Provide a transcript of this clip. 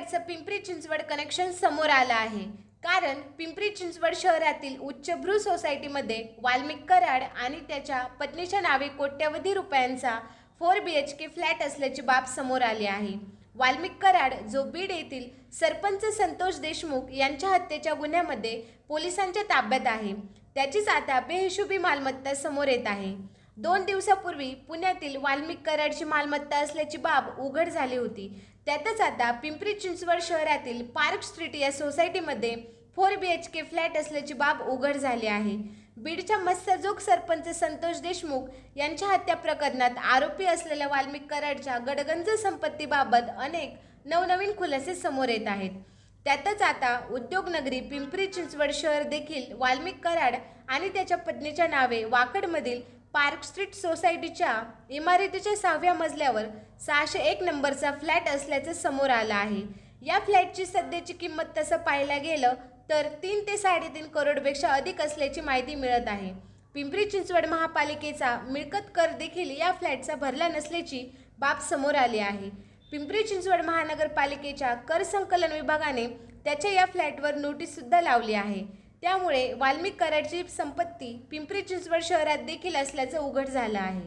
कराडचं Pimpri Chinchwad connection समोर आलं आहे. कारण पिंपरी चिंचवड शहरातील उच्चभ्रू सोसायटीमध्ये वाल्मिक कराड आणि त्याच्या पत्नीच्या नावे कोट्यवधी रुपयांचा 4 BHK फ्लॅट असल्याची बाब समोर आली आहे. वाल्मिक कराड जो बीड येथील सरपंच संतोष देशमुख यांच्या हत्येच्या गुन्ह्यामध्ये पोलिसांच्या ताब्यात आहे, त्याचीच आता बेहिशोबी मालमत्ता समोर येत आहे. 2 दिवसापूर्वी पुण्यातील वाल्मिक कराडची मालमत्ता असल्याची बाब उघड झाली होती. त्यातच आता पिंपरी चिंचवड शहरातील पार्क स्ट्रीट या सोसायटीमध्ये 4 BHK फ्लॅट असल्याची बाब उघड झाली आहे. बीडच्या मत्स्यजोग सरपंच संतोष देशमुख यांच्या हत्या प्रकरणात आरोपी असलेल्या वाल्मिक कराडच्या गडगंज संपत्तीबाबत अनेक नवनवीन खुलासे समोर येत आहेत. त्यातच आता उद्योगनगरी पिंपरी चिंचवड शहर देखील वाल्मिक कराड आणि त्याच्या पत्नीच्या नावे वाकडमधील पार्क स्ट्रीट सोसायटीच्या इमारतीच्या 6व्या मजल्यावर 601 नंबरचा फ्लॅट असल्याचं समोर आलं आहे. या फ्लॅटची सध्याची किंमत तसं पाहायला गेलं तर 3 ते 3.5 करोडपेक्षा अधिक असल्याची माहिती मिळत आहे. पिंपरी चिंचवड महापालिकेचा मिळकत कर देखील या फ्लॅटचा भरला नसल्याची बाब समोर आली आहे. पिंपरी चिंचवड महानगरपालिकेच्या कर संकलन विभागाने त्याच्या या फ्लॅटवर नोटीससुद्धा लावली आहे. त्यामुळे वाल्मिक कराडची संपत्ती पिंपरी चिंचवड शहरात देखील असल्याचं उघड झालं आहे.